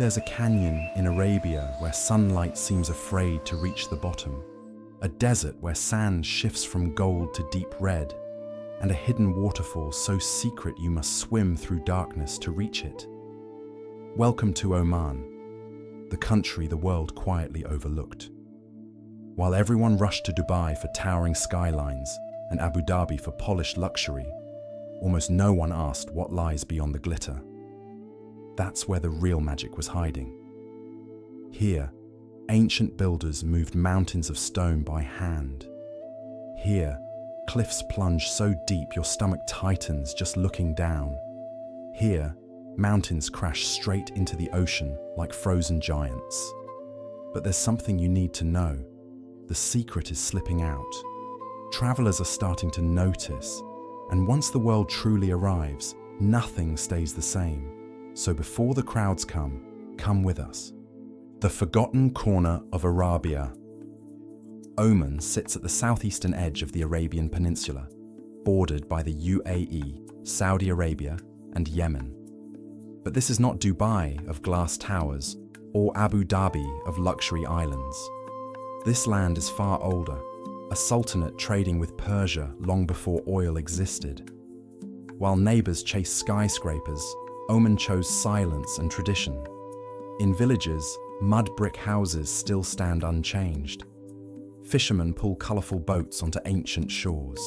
there's a canyon in Arabia where sunlight seems afraid to reach the bottom, a desert where sand shifts from gold to deep red, and a hidden waterfall so secret you must swim through darkness to reach it. Welcome to Oman, the country the world quietly overlooked. While everyone rushed to Dubai for towering skylines and Abu Dhabi for polished luxury, almost no one asked what lies beyond the glitter. That's where the real magic was hiding. Here, ancient builders moved mountains of stone by hand. Here, cliffs plunge so deep your stomach tightens just looking down. Here, mountains crash straight into the ocean like frozen giants. But there's something you need to know. The secret is slipping out. Travelers are starting to notice, and once the world truly arrives, nothing stays the same. So before the crowds come with us. The forgotten corner of Arabia. Oman sits at the southeastern edge of the Arabian Peninsula, bordered by the UAE, Saudi Arabia, and Yemen. But this is not Dubai of glass towers or Abu Dhabi of luxury islands. This land is far older, a sultanate trading with Persia long before oil existed. While neighbors chase skyscrapers, Oman chose silence and tradition. In villages, mud brick houses still stand unchanged. Fishermen pull colorful boats onto ancient shores.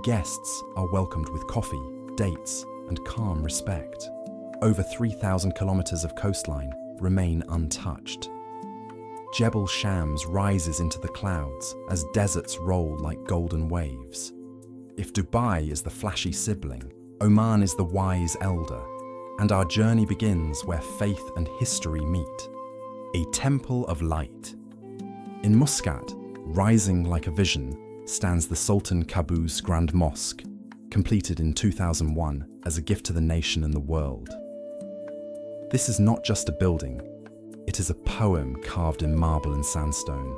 Guests are welcomed with coffee, dates, and calm respect. Over 3,000 kilometers of coastline remain untouched. Jebel Shams rises into the clouds as deserts roll like golden waves. If Dubai is the flashy sibling, Oman is the wise elder, and our journey begins where faith and history meet. A temple of light. In Muscat, rising like a vision, stands the Sultan Qaboos Grand Mosque, completed in 2001 as a gift to the nation and the world. This is not just a building, it is a poem carved in marble and sandstone.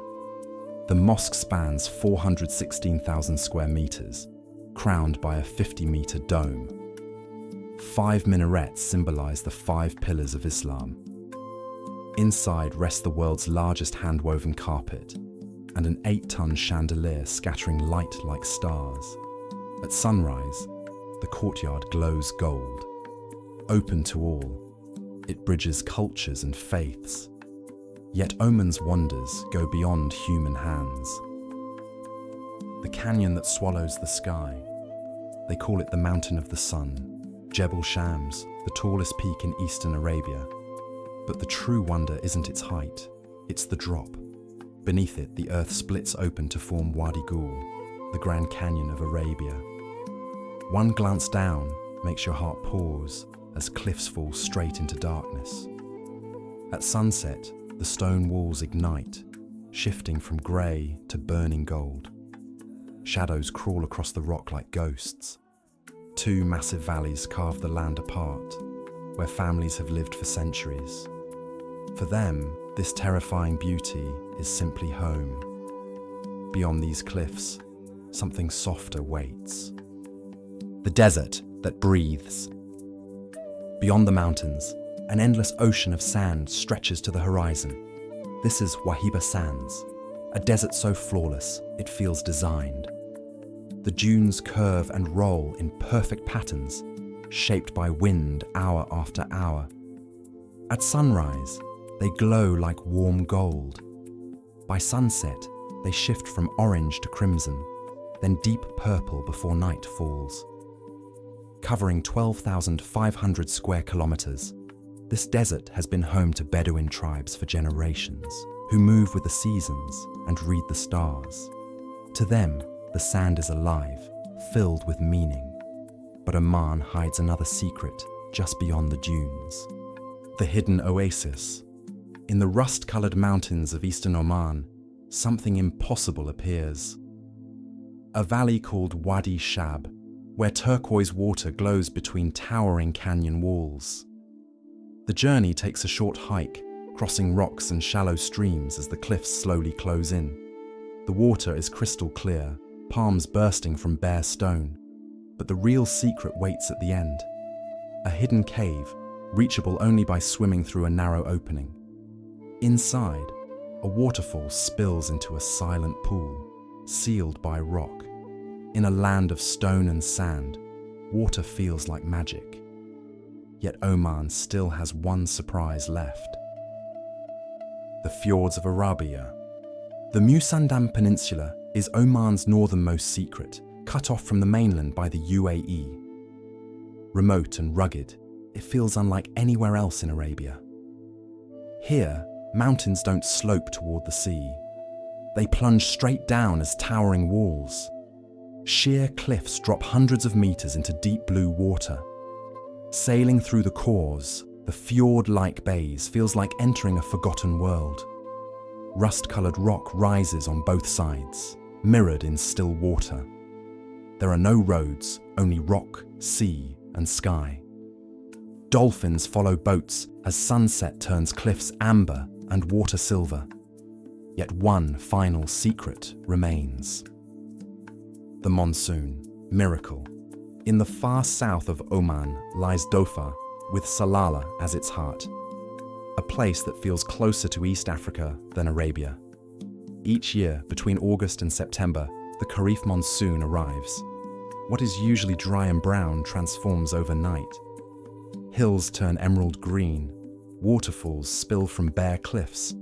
The mosque spans 416,000 square meters, crowned by a 50-meter dome. 5 minarets symbolize the 5 pillars of Islam. Inside rests the world's largest hand-woven carpet, and an 8-ton chandelier scattering light like stars. At sunrise, the courtyard glows gold. Open to all, it bridges cultures and faiths. Yet Oman's wonders go beyond human hands. The canyon that swallows the sky. They call it the Mountain of the Sun, Jebel Shams, the tallest peak in eastern Arabia. But the true wonder isn't its height, it's the drop. Beneath it, the earth splits open to form Wadi Ghul, the Grand Canyon of Arabia. One glance down makes your heart pause as cliffs fall straight into darkness. At sunset, the stone walls ignite, shifting from grey to burning gold. Shadows crawl across the rock like ghosts. 2 massive valleys carve the land apart, where families have lived for centuries. For them, this terrifying beauty is simply home. Beyond these cliffs, something softer waits. The desert that breathes. Beyond the mountains, an endless ocean of sand stretches to the horizon. This is Wahiba Sands, a desert so flawless it feels designed. The dunes curve and roll in perfect patterns, shaped by wind hour after hour. At sunrise, they glow like warm gold. By sunset, they shift from orange to crimson, then deep purple before night falls. Covering 12,500 square kilometers, this desert has been home to Bedouin tribes for generations, who move with the seasons and read the stars. To them, the sand is alive, filled with meaning. But Oman hides another secret just beyond the dunes. The hidden oasis. In the rust-colored mountains of eastern Oman, something impossible appears. A valley called Wadi Shab, where turquoise water glows between towering canyon walls. The journey takes a short hike, crossing rocks and shallow streams as the cliffs slowly close in. The water is crystal clear, palms bursting from bare stone. But the real secret waits at the end. A hidden cave, reachable only by swimming through a narrow opening. Inside, a waterfall spills into a silent pool, sealed by rock. In a land of stone and sand, water feels like magic. Yet Oman still has one surprise left. The Fjords of Arabia. The Musandam Peninsula is Oman's northernmost secret, cut off from the mainland by the UAE. Remote and rugged, it feels unlike anywhere else in Arabia. Here, mountains don't slope toward the sea. They plunge straight down as towering walls. Sheer cliffs drop hundreds of meters into deep blue water. Sailing through the khors, the fjord-like bays feels like entering a forgotten world. Rust-colored rock rises on both sides, mirrored in still water. There are no roads, only rock, sea, and sky. Dolphins follow boats as sunset turns cliffs amber and water silver. Yet one final secret remains. The monsoon, miracle. In the far south of Oman lies Dhofar, with Salalah as its heart. A place that feels closer to East Africa than Arabia. Each year, between August and September, the Kharif monsoon arrives. What is usually dry and brown transforms overnight. Hills turn emerald green, waterfalls spill from bare cliffs,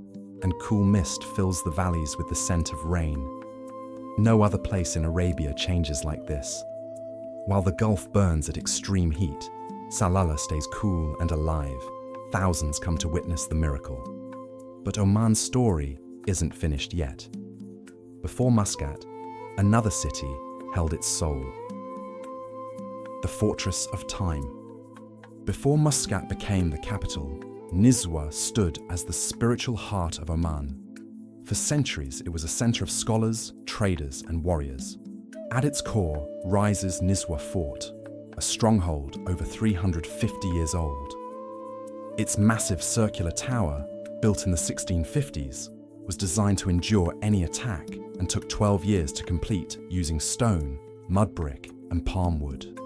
and cool mist fills the valleys with the scent of rain. No other place in Arabia changes like this. While the Gulf burns at extreme heat, Salalah stays cool and alive. Thousands come to witness the miracle. But Oman's story isn't finished yet. Before Muscat, another city held its soul. The Fortress of Time. Before Muscat became the capital, Nizwa stood as the spiritual heart of Oman. For centuries, it was a center of scholars, traders, and warriors. At its core rises Nizwa Fort, a stronghold over 350 years old. Its massive circular tower, built in the 1650s, was designed to endure any attack and took 12 years to complete using stone, mud brick, and palm wood.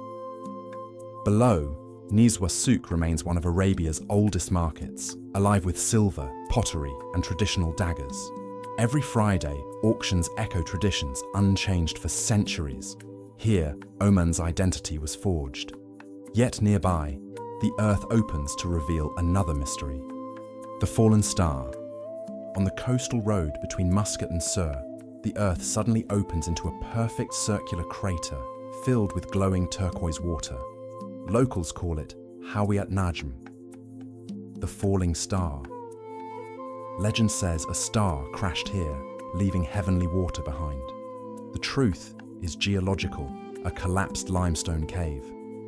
Below, Nizwa Souk remains one of Arabia's oldest markets, alive with silver, pottery, and traditional daggers. Every Friday, auctions echo traditions unchanged for centuries. Here, Oman's identity was forged. Yet nearby, the earth opens to reveal another mystery. The fallen star. On the coastal road between Muscat and Sur, the earth suddenly opens into a perfect circular crater filled with glowing turquoise water. Locals call it Hawiyat Najm, the falling star. Legend says a star crashed here, leaving heavenly water behind. The truth is geological, a collapsed limestone cave,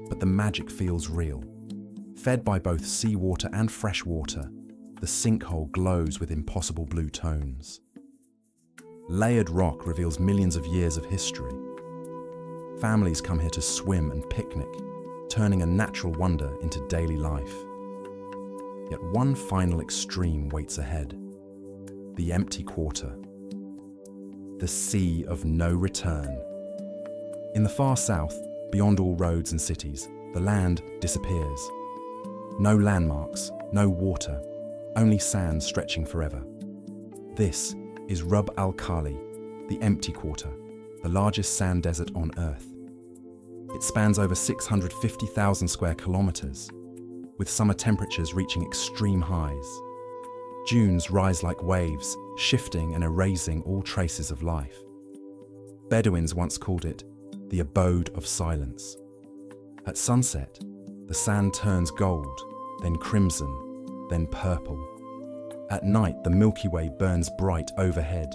but the magic feels real. Fed by both seawater and fresh water, the sinkhole glows with impossible blue tones. Layered rock reveals millions of years of history. Families come here to swim and picnic, turning a natural wonder into daily life. Yet one final extreme waits ahead. The empty quarter. The sea of no return. In the far south, beyond all roads and cities, the land disappears. No landmarks, no water, only sand stretching forever. This is Rub al-Khali, the empty quarter, the largest sand desert on Earth. It spans over 650,000 square kilometers, with summer temperatures reaching extreme highs. Dunes rise like waves, shifting and erasing all traces of life. Bedouins once called it the abode of silence. At sunset, the sand turns gold, then crimson, then purple. At night, the Milky Way burns bright overhead.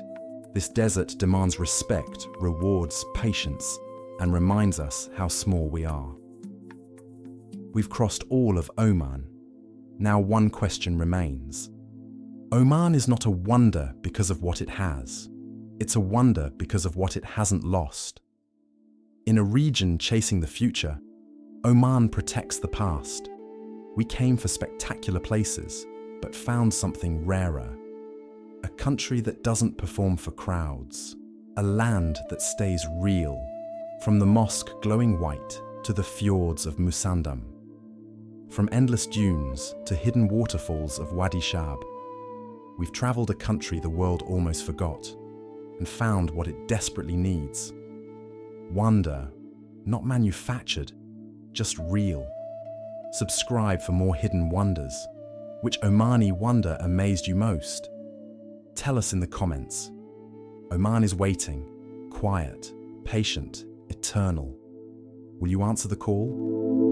This desert demands respect, rewards patience, and reminds us how small we are. We've crossed all of Oman. Now one question remains. Oman is not a wonder because of what it has. It's a wonder because of what it hasn't lost. In a region chasing the future, Oman protects the past. We came for spectacular places, but found something rarer. A country that doesn't perform for crowds. A land that stays real. From the mosque glowing white to the fjords of Musandam. From endless dunes to hidden waterfalls of Wadi Shab, we've traveled a country the world almost forgot and found what it desperately needs. Wonder, not manufactured, just real. Subscribe for more hidden wonders. Which Omani wonder amazed you most? Tell us in the comments. Oman is waiting, quiet, patient, eternal. Will you answer the call?